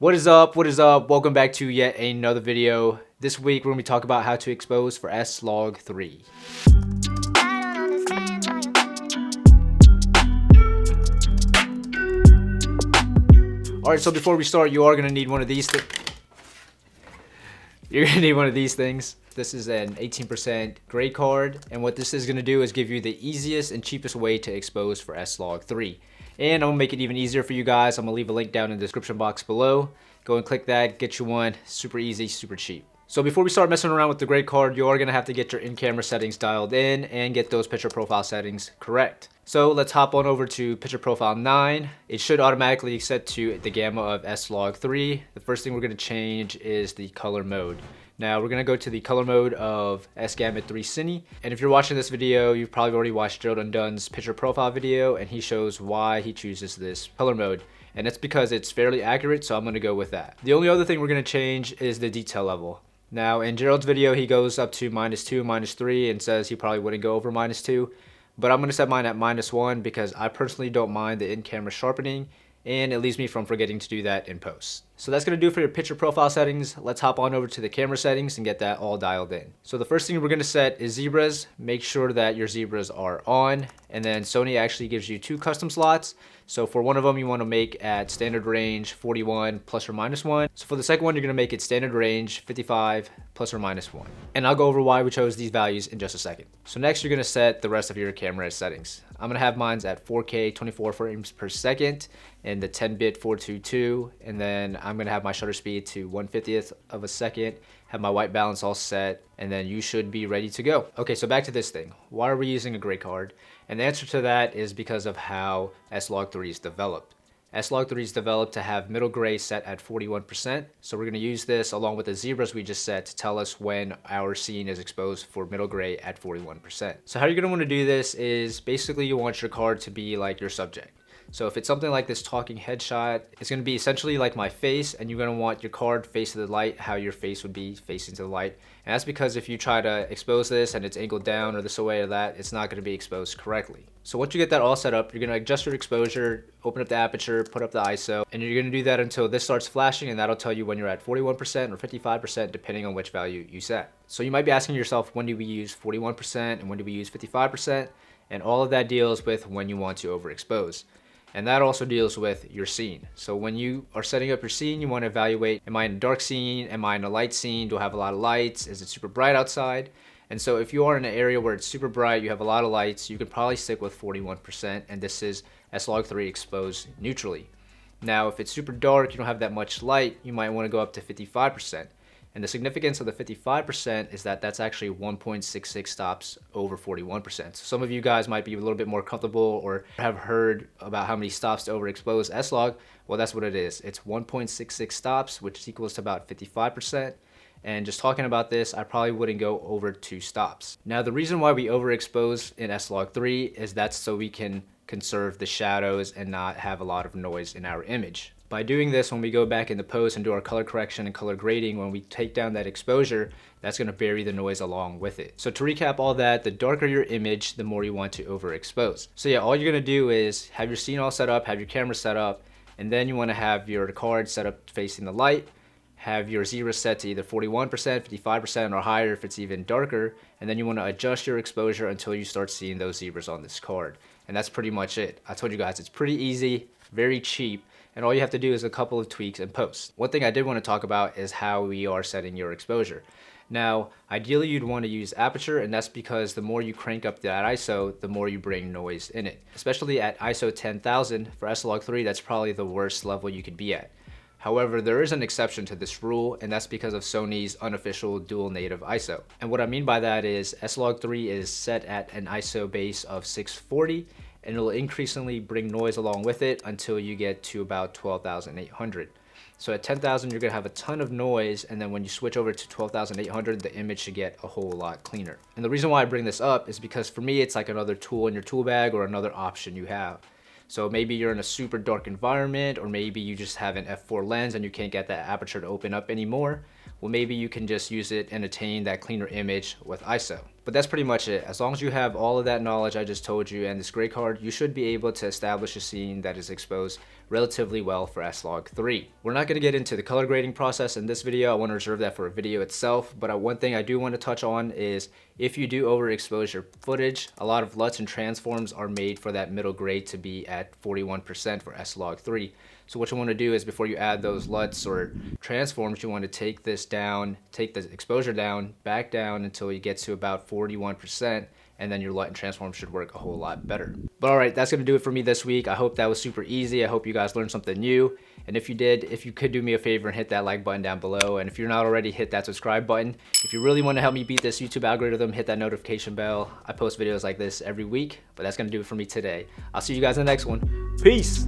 What is up? What is up? Welcome back to yet another video. This week we're going to be talking about how to expose for S-Log3. Alright, so before we start, you are going to need one of these things. You're going to need one of these things. This is an 18% gray card, and what this is going to do is give you the easiest and cheapest way to expose for S-Log3. And I'm going to make it even easier for you guys. I'm going to leave a link down in the description box below. Go and click that, get you one. Super easy, super cheap. So before we start messing around with the gray card, you are going to have to get your in-camera settings dialed in and get those picture profile settings correct. So let's hop on over to picture profile 9. It should automatically set to the gamma of S-Log3. The first thing we're going to change is the color mode. Now we're going to go to the color mode of S-Gamma 3 Cine. And if you're watching this video, you've probably already watched Gerald Undone's picture profile video, and he shows why he chooses this color mode. And it's because it's fairly accurate, so I'm going to go with that. The only other thing we're going to change is the detail level. Now in Gerald's video, he goes up to -2, -3, and says he probably wouldn't go over -2. But I'm going to set mine at -1 because I personally don't mind the in-camera sharpening, and it leaves me from forgetting to do that in post. So that's going to do for your picture profile settings. Let's hop on over to the camera settings and get that all dialed in. So the first thing we're going to set is zebras. Make sure that your zebras are on, and then Sony actually gives you 2 custom slots. So for one of them, you want to make at standard range 41 ±1. So for the second one, you're going to make it standard range 55 ±1. And I'll go over why we chose these values in just a second. So next, you're going to set the rest of your camera settings. I'm going to have mine at 4K 24 frames per second and the 10-bit 422, and then I'm going to have my shutter speed to 1/50th of a second, have my white balance all set, and then you should be ready to go. Okay, so back to this thing. Why are we using a gray card? And the answer to that is because of how S-Log3 is developed. S-Log3 is developed to have middle gray set at 41%. So we're going to use this along with the zebras we just set to tell us when our scene is exposed for middle gray at 41%. So how you're going to want to do this is basically you want your card to be like your subject. So if it's something like this talking headshot, it's going to be essentially like my face, and you're going to want your card face to the light, how your face would be facing to the light. And that's because if you try to expose this and it's angled down or this away or that, it's not going to be exposed correctly. So once you get that all set up, you're going to adjust your exposure, open up the aperture, put up the ISO, and you're going to do that until this starts flashing, and that'll tell you when you're at 41% or 55% depending on which value you set. So you might be asking yourself, when do we use 41% and when do we use 55%? And all of that deals with when you want to overexpose. And that also deals with your scene. So when you are setting up your scene, you want to evaluate, am I in a dark scene? Am I in a light scene? Do I have a lot of lights? Is it super bright outside? And so if you are in an area where it's super bright, you have a lot of lights, you can probably stick with 41%, and this is S-Log3 exposed neutrally. Now, if it's super dark, you don't have that much light, you might want to go up to 55%. And the significance of the 55% is that that's actually 1.66 stops over 41%. So some of you guys might be a little bit more comfortable or have heard about how many stops to overexpose S-Log. Well, that's what it is. It's 1.66 stops, which equals to about 55%. And just talking about this, I probably wouldn't go over 2 stops. Now, the reason why we overexpose in S-Log3 is that's so we can conserve the shadows and not have a lot of noise in our image. By doing this, when we go back into post and do our color correction and color grading, when we take down that exposure, that's going to bury the noise along with it. So to recap all that, the darker your image, the more you want to overexpose. So yeah, all you're going to do is have your scene all set up, have your camera set up, and then you want to have your card set up facing the light, have your zebra set to either 41%, 55%, or higher if it's even darker, and then you want to adjust your exposure until you start seeing those zebras on this card. And that's pretty much it. I told you guys, it's pretty easy, very cheap, and all you have to do is a couple of tweaks and post. One thing I did want to talk about is how we are setting your exposure. Now, ideally you'd want to use aperture, and that's because the more you crank up that ISO, the more you bring noise in it. Especially at ISO 10,000, for S-Log3, that's probably the worst level you could be at. However, there is an exception to this rule, and that's because of Sony's unofficial dual native ISO. And what I mean by that is S-Log3 is set at an ISO base of 640, and it'll increasingly bring noise along with it until you get to about 12,800. So at 10,000, you're going to have a ton of noise, and then when you switch over to 12,800, the image should get a whole lot cleaner. And the reason why I bring this up is because for me, it's like another tool in your tool bag or another option you have. So maybe you're in a super dark environment, or maybe you just have an f4 lens and you can't get that aperture to open up anymore. Well, maybe you can just use it and attain that cleaner image with ISO. But that's pretty much it. As long as you have all of that knowledge I just told you and this gray card, you should be able to establish a scene that is exposed relatively well for S-Log3. We're not going to get into the color grading process in this video. I want to reserve that for a video itself, but one thing I do want to touch on is if you do overexpose your footage, a lot of LUTs and transforms are made for that middle grade to be at 41% for S-Log3. So what you want to do is before you add those LUTs or transforms, you want to take this down, take the exposure down, back down until you get to about 41%, and then your LUT and transform should work a whole lot better. But alright, that's going to do it for me this week. I hope that was super easy. I hope you guys learned something new. And if you did, if you could do me a favor and hit that like button down below. And if you're not already, hit that subscribe button. If you really want to help me beat this YouTube algorithm, hit that notification bell. I post videos like this every week. But that's going to do it for me today. I'll see you guys in the next one. Peace!